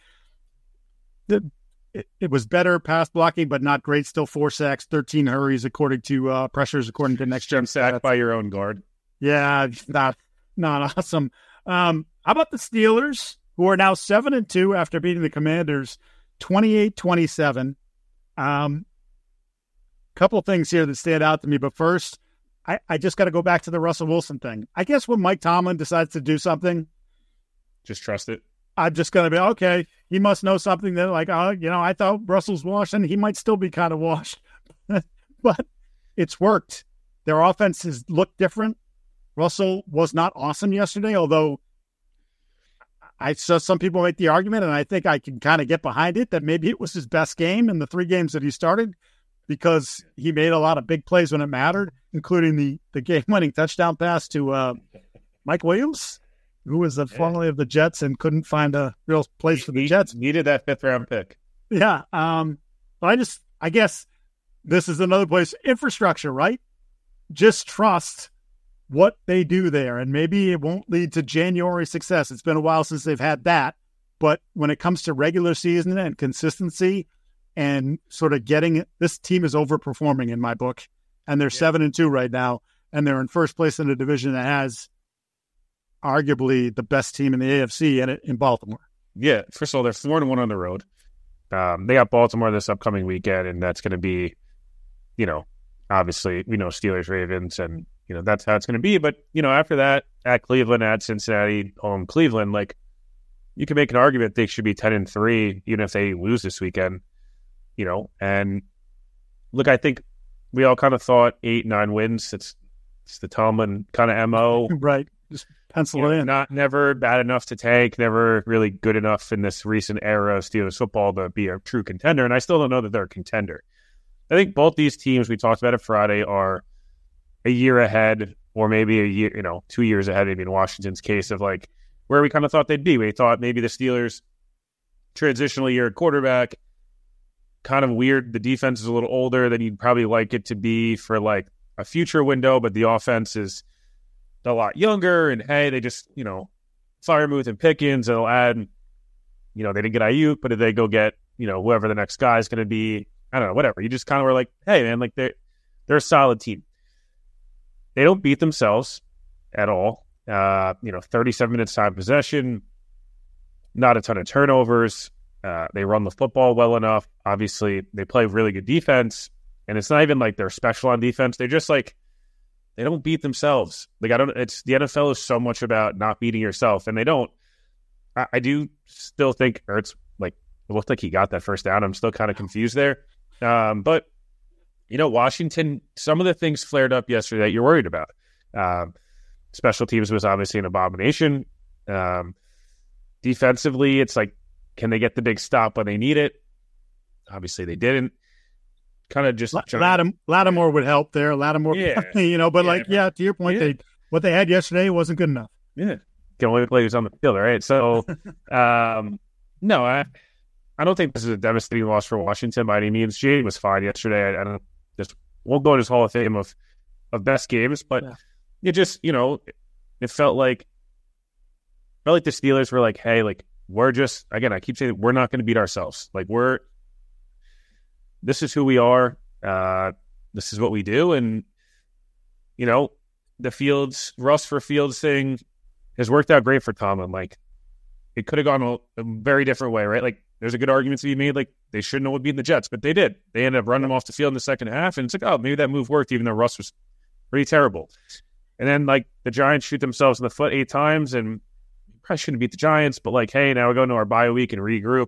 It was better pass blocking, but not great. Still 4 sacks, 13 hurries, according to pressures, according to Next Gen. Sacked by your own guard. Yeah, not awesome. How about the Steelers, who are now 7-2 after beating the Commanders 28-27? Couple things here that stand out to me, but first, I just got to go back to the Russell Wilson thing. I guess when Mike Tomlin decides to do something, just trust it. I'm just going to be, okay, he must know something that like, I thought Russell's washed and he might still be kind of washed, but it's worked. Their offenses look different. Russell was not awesome yesterday, although I saw some people make the argument, and I think I can kind of get behind it, that maybe it was his best game in the 3 games that he started, because he made a lot of big plays when it mattered, including the game-winning touchdown pass to Mike Williams, who was formerly of the Jets and couldn't find a real place for the Jets. Needed that 5th-round pick. Yeah. But I guess this is another place. Infrastructure, right? Just trust what they do there, and maybe it won't lead to January success. It's been a while since they've had that, but when it comes to regular season and consistency and sort of getting it, this team is overperforming in my book, and they're 7-2 right now, and they're in first place in a division that has arguably the best team in the AFC in Baltimore. Yeah, first of all, they're 4-1 on the road. They got Baltimore this upcoming weekend, and that's going to be, obviously, Steelers, Ravens, and that's how it's going to be. But after that, at Cleveland, at Cincinnati, home Cleveland, like you can make an argument they should be 10-3, even if they lose this weekend. And look, I think we all kind of thought 8-9 wins. It's the Tomlin kind of MO. Right. Just pencil it in. Never bad enough to tank, never really good enough in this recent era of Steelers football to be a true contender. And I still don't know that they're a contender. I think both these teams we talked about it Friday are a year ahead, or maybe a year, 2 years ahead, maybe in Washington's case, of like where we kind of thought they'd be. We thought maybe the Steelers transitional year quarterback, kind of weird. The defense is a little older than you'd probably like it to be for like a future window, but the offense is a lot younger. And hey, they just, Firemouth and Pickens, they'll add, they didn't get Ayuk, but did they go get, whoever the next guy is going to be? I don't know, whatever. You just kind of were like, hey, man, like they're a solid team. They don't beat themselves at all. 37 minutes time possession, not a ton of turnovers. They run the football well enough. Obviously, they play really good defense, and it's not even like they're special on defense. They're just like They don't beat themselves. Like, it's the NFL is so much about not beating yourself, and they don't. I do still think Ertz, like, it looked like he got that first down. I'm still kind of confused there. But, Washington, some of the things flared up yesterday that you're worried about. Special teams was obviously an abomination. Defensively, it's like, can they get the big stop when they need it? Obviously, they didn't. Kind of just Lattimore would help there. Lattimore, to your point, what they had yesterday wasn't good enough. Yeah, can only play who's on the field, right? So, no, I don't think this is a devastating loss for Washington by any means. Giardi was fine yesterday. I won't go in his Hall of Fame of best games, but it just it felt like the Steelers were like, hey, like, we're just, again, I keep saying we're not going to beat ourselves. Like, this is who we are. This is what we do. And, the Russ for Fields thing has worked out great for Tomlin. Like, it could have gone a very different way, right? Like, there's a good argument to be made. Like, they shouldn't have beaten the Jets, but they did. They ended up running them off the field in the second half. And it's like, oh, maybe that move worked, even though Russ was pretty terrible. And then, like, the Giants shoot themselves in the foot 8 times, and probably shouldn't beat the Giants, but, like, hey, now we're going to our bye week and regroup.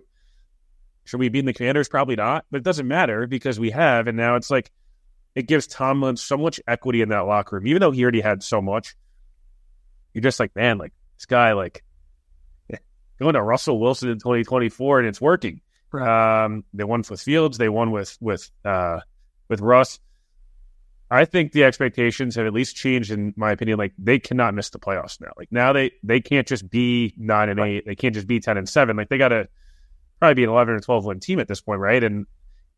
Should we beat the Commanders? Probably not, but it doesn't matter because we have, and now it's like it gives Tomlin so much equity in that locker room, even though he already had so much. You're just like, man, like, this guy, like, going to Russell Wilson in 2024, and it's working. Right. They won with Fields, they won with Russ. I think the expectations have at least changed, in my opinion. Like, they cannot miss the playoffs now. Like, now they can't just be 9-8, they can't just be 10-7. Like, they got to probably be an 11 or 12 win team at this point, right? And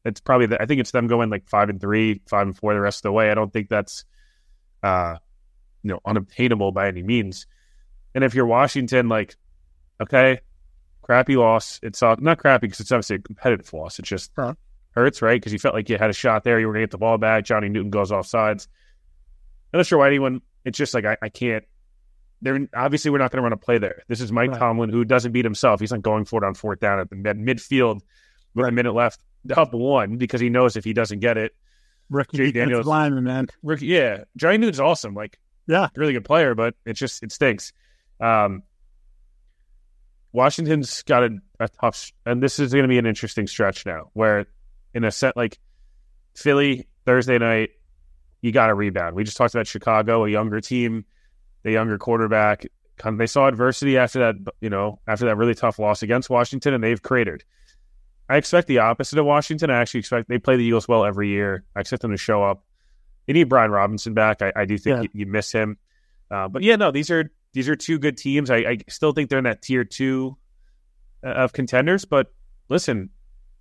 it's probably I think it's them going like 5-3, 5-4 the rest of the way. I don't think that's unobtainable by any means. And if you're Washington, like, okay, crappy loss. It's not crappy because it's obviously a competitive loss. It just hurts, right? Because you felt like you had a shot there. You were going to get the ball back. Johnny Newton goes off sides. I'm not sure why anyone. It's just like I can't. Obviously, we're not going to run a play there. This is Mike Tomlin, who doesn't beat himself. He's not going for it on 4th down at the midfield with a minute left, up 1, because he knows if he doesn't get it, rookie Daniels lineman, man. Johnny Newton's awesome. Like, really good player, but it stinks. Washington's got a tough, and this is going to be an interesting stretch now, where in a set like Philly Thursday night, you got to rebound. We just talked about Chicago, a younger team. The younger quarterback, they saw adversity after that really tough loss against Washington, and they've cratered. I expect the opposite of Washington. I actually expect they play the Eagles well every year. I expect them to show up. They need Brian Robinson back. I do think you miss him. But these are 2 good teams. I still think they're in that tier 2 of contenders. But listen,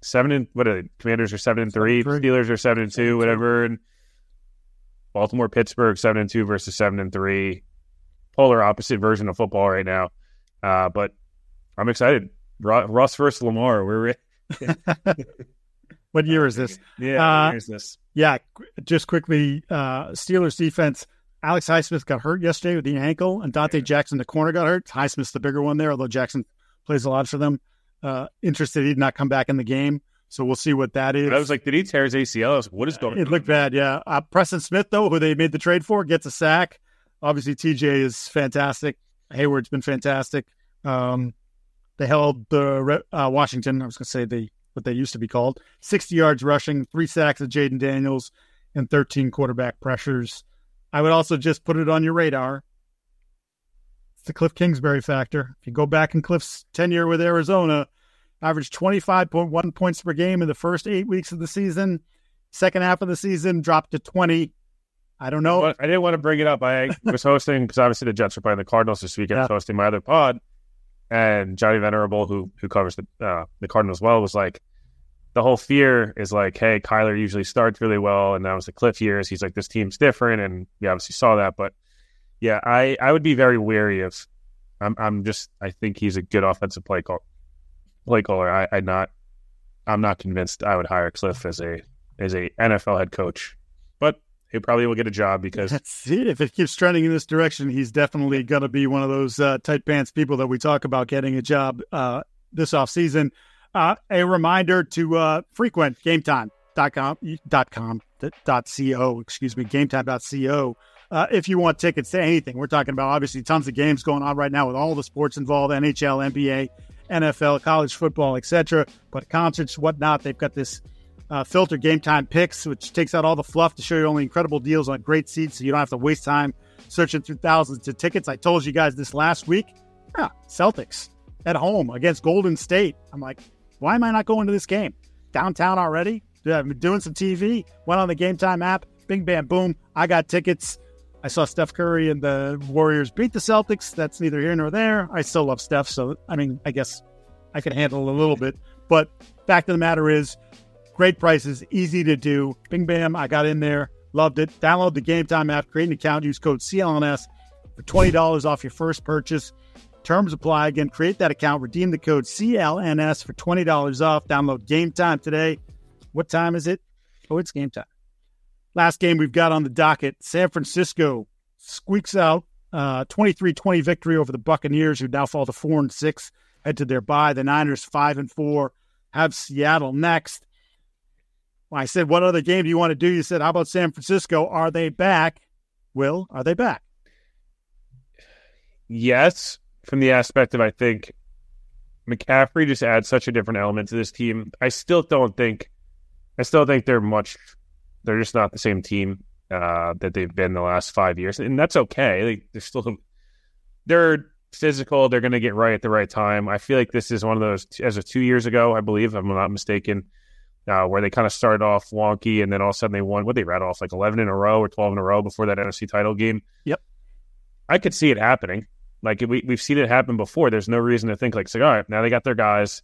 Commanders are 7-3, Steelers are 7-2, whatever, and Baltimore, Pittsburgh 7-2 versus 7-3. Polar opposite version of football right now. But I'm excited. Russ versus Lamar. What year is this? What year is this? Yeah, just quickly, Steelers defense. Alex Highsmith got hurt yesterday with the ankle, and Dante Jackson, the corner, got hurt. Highsmith's the bigger one there, although Jackson plays a lot for them. Interested he did not come back in the game, so we'll see what that is. I was like, did he tear his ACL? I was like, what is going on? It looked bad, yeah. Preston Smith, though, who they made the trade for, gets a sack. Obviously, TJ is fantastic. Hayward's been fantastic. They held the Washington, I was going to say what they used to be called, 60 yards rushing, 3 sacks of Jaden Daniels, and 13 quarterback pressures. I would also just put it on your radar. It's the Cliff Kingsbury factor. If you go back in Cliff's tenure with Arizona, averaged 25.1 points per game in the first 8 weeks of the season. Second half of the season, dropped to 20. I don't know. I didn't want to bring it up. I was hosting, because obviously the Jets are playing the Cardinals this weekend. I was hosting my other pod, and Johnny Venerable, who covers the Cardinals well, was like, the whole fear is like, hey, Kyler usually starts really well, and that was the Cliff years. He's like, this team's different, and we obviously saw that. But yeah, I would be very wary of. I think he's a good offensive play caller. I'm not convinced I would hire Cliff as a NFL head coach, but he probably will get a job because that's it. If it keeps trending in this direction, he's definitely going to be one of those tight pants people that we talk about getting a job this offseason. A reminder to frequent gametime.co, gametime.co. if you want tickets to anything. We're talking about obviously tons of games going on right now with all the sports involved, NHL, NBA, NFL, college football, etc. But concerts, whatnot, they've got this filter Game Time Picks, which takes out all the fluff to show you only incredible deals on great seats so you don't have to waste time searching through thousands of tickets. I told you guys this last week. Celtics at home against Golden State. I'm like, why am I not going to this game? Downtown already? Yeah, I've been doing some TV, went on the Game Time app, bing, bam, boom. I got tickets. I saw Steph Curry and the Warriors beat the Celtics. That's neither here nor there. I still love Steph, so, I guess I can handle it a little bit. But fact of the matter is, great prices, easy to do. Bing, bam, I got in there, loved it. Download the Game Time app, create an account, use code CLNS for $20 off your first purchase. Terms apply. Again, create that account, redeem the code CLNS for $20 off. Download Game Time today. What time is it? Oh, it's game time. Last game we've got on the docket, San Francisco squeaks out 23-20 victory over the Buccaneers, who now fall to 4-6, head to their bye. The Niners 5-4, have Seattle next. Well, I said, what other game do you want to do? You said, how about San Francisco? Are they back? Will, are they back? Yes, from the aspect of I think McCaffrey just adds such a different element to this team. I still think they're just not the same team that they've been the last 5 years. And that's okay. They're physical. They're going to get right at the right time. I feel like this is one of those, as of 2 years ago, I believe, if I'm not mistaken, where they kind of started off wonky and then all of a sudden they won, they read off like 11 in a row or 12 in a row before that NFC title game. Yep. I could see it happening. Like we've seen it happen before. There's no reason to think like, all right, now they got their guys.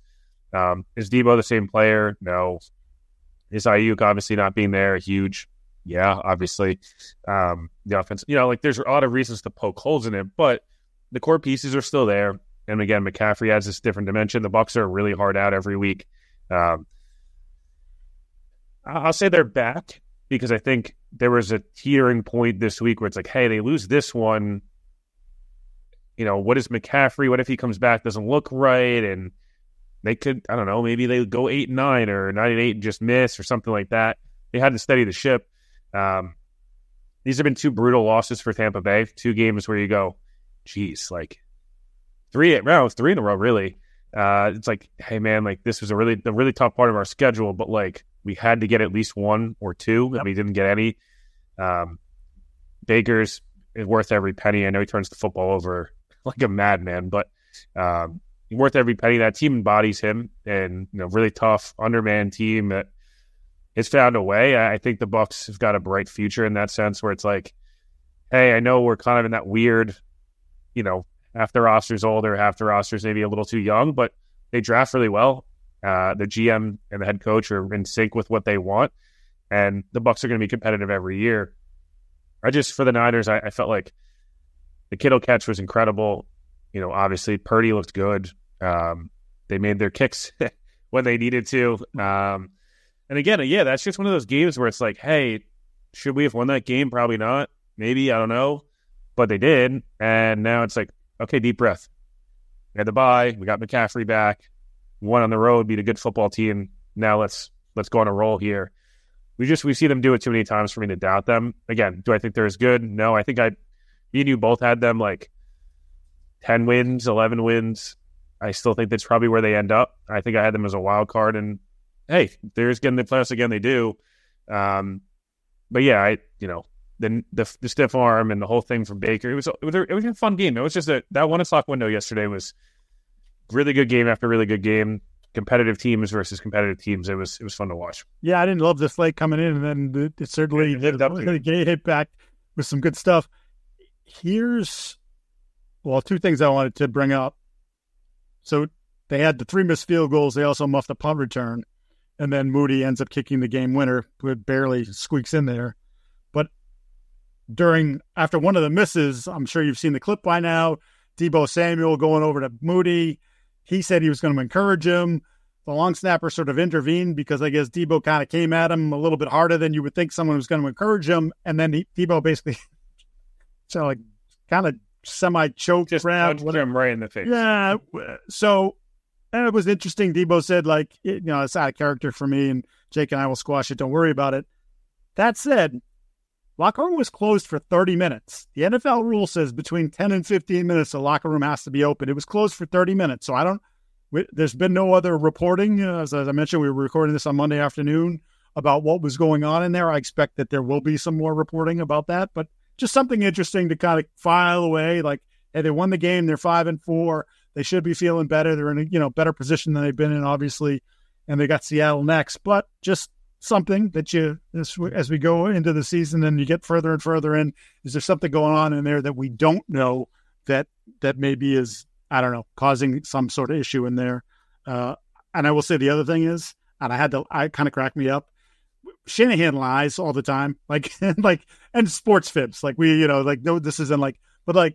Is Deebo the same player? No. Is Ayuk obviously not being there huge? Yeah, obviously. The offense, there's a lot of reasons to poke holes in it, but the core pieces are still there. And again, McCaffrey adds this different dimension. The Bucs are really hard out every week. I'll say they're back because I think there was a teetering point this week where it's like, hey, they lose this one. What is McCaffrey? What if he comes back, doesn't look right? And they could, I don't know, maybe they go 8-9 or 9-8 and just miss or something like that. They had to steady the ship. These have been two brutal losses for Tampa Bay. 2 games where you go, geez, like 3 in a row, really. It's like, hey, man, like this was a really tough part of our schedule, but like we had to get at least 1 or 2, and we didn't get any. Baker's worth every penny. I know he turns the football over like a madman, but worth every penny. That team embodies him, and really tough, undermanned team that has found a way. I think the Bucs have got a bright future in that sense, where it's like, hey, I know we're kind of in that weird, half the roster's older, half the roster's maybe a little too young, but they draft really well. The GM and the head coach are in sync with what they want, and the Bucs are going to be competitive every year. For the Niners, I felt like the Kittle catch was incredible. Obviously Purdy looked good. They made their kicks when they needed to. And again, yeah, that's just one of those games where it's like, hey, should we have won that game? Probably not. Maybe, I don't know. But they did. And now it's like, okay, deep breath. We had the bye. We got McCaffrey back. Won on the road, beat a good football team. Now let's go on a roll here. We see them do it too many times for me to doubt them. Again, do I think they're as good? No, I think me and you both had them like 10 wins, 11 wins. I still think that's probably where they end up. I think I had them as a wild card, and hey, there's getting the playoffs again. They do. But yeah, the stiff arm and the whole thing from Baker, it was a fun game. It was just that 1 o'clock window yesterday was really good game after really good game. Competitive teams versus competitive teams. It was fun to watch. Yeah, I didn't love the slate coming in, and then it certainly hit back with some good stuff. Here's 2 things I wanted to bring up. So they had the 3 missed field goals. They also muffed a punt return, and then Moody ends up kicking the game winner, but barely squeaks in there. But after one of the misses, I'm sure you've seen the clip by now. Deebo Samuel going over to Moody. He said he was going to encourage him. The long snapper sort of intervened because I guess Deebo kind of came at him a little bit harder than you would think someone was going to encourage him. And then Deebo basically kind of semi-choked. Just punched him right in the face. Yeah. So it was interesting. Deebo said, it's out of character for me, and Jake and I will squash it. Don't worry about it. That said, locker room was closed for 30 minutes. The NFL rule says between 10 and 15 minutes, the locker room has to be open. It was closed for 30 minutes. So there's been no other reporting. As I mentioned, we were recording this on Monday afternoon about what was going on in there. I expect that there will be some more reporting about that, but just something interesting to kind of file away. Like, hey, they won the game. They're 5-4. They should be feeling better. They're in a better position than they've been in, obviously, and they got Seattle next. But just something that as we go into the season and you get further and further in, is there something going on in there that we don't know that maybe is, I don't know, causing some sort of issue in there? And I will say the other thing is, and I kind of cracked me up. Shanahan lies all the time, and sports fibs. No, this isn't but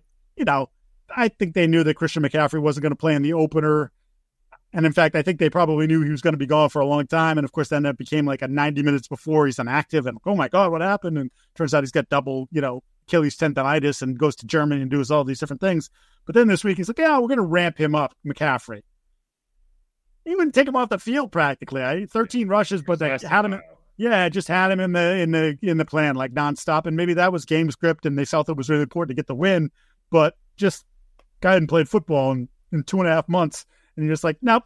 I think they knew that Christian McCaffrey wasn't going to play in the opener. And in fact, I think they probably knew he was going to be gone for a long time. And of course, then that became like a 90 minutes before he's inactive. And oh my God, what happened? And turns out he's got double, Achilles tendonitis and goes to Germany and does all these different things. But then this week he's like, yeah, we're going to ramp him up, McCaffrey. He wouldn't take him off the field practically. 13 rushes, but they had him. Yeah, just had him in the plan, like nonstop. And maybe that was game script and they felt it was really important to get the win. But just guy hadn't played football in 2.5 months. And you're just like, nope,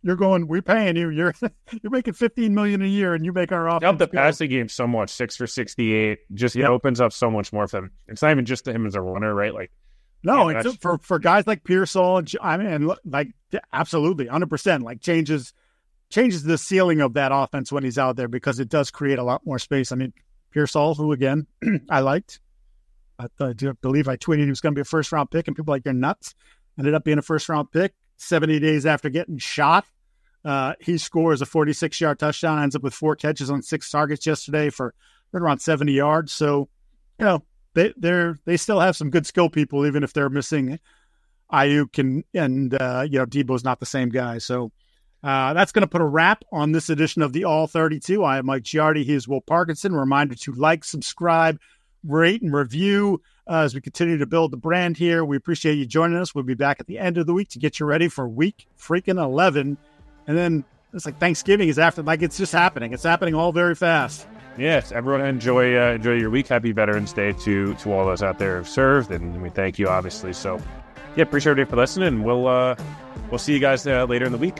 you're going, we're paying you. You're making $15 million a year and you make our offense. Help the passing game so much, 6 for 68. Just opens up so much more for them. It's not even just him as a runner, right? It's for guys like Pearsall, absolutely, 100%. Changes the ceiling of that offense when he's out there because it does create a lot more space. I mean, Pearsall, who again I liked, I believe I tweeted he was going to be a first-round pick, and people were like, you're nuts. Ended up being a first-round pick. 70 days after getting shot, he scores a 46-yard touchdown, ends up with 4 catches on 6 targets yesterday for right around 70 yards. So, they still have some good skill people, even if they're missing Ayuk and Deebo's not the same guy. So that's going to put a wrap on this edition of the All 32. I am Mike Giardi. He is Will Parkinson. Reminder to like, subscribe, rate, and review as we continue to build the brand here. We appreciate you joining us. We'll be back at the end of the week to get you ready for week freaking 11. And then it's like Thanksgiving is after, it's just happening. It's happening all very fast. Yes, everyone enjoy your week. Happy Veterans Day to all those out there who've served, and we thank you, obviously. So, appreciate everybody for listening, and we'll see you guys later in the week.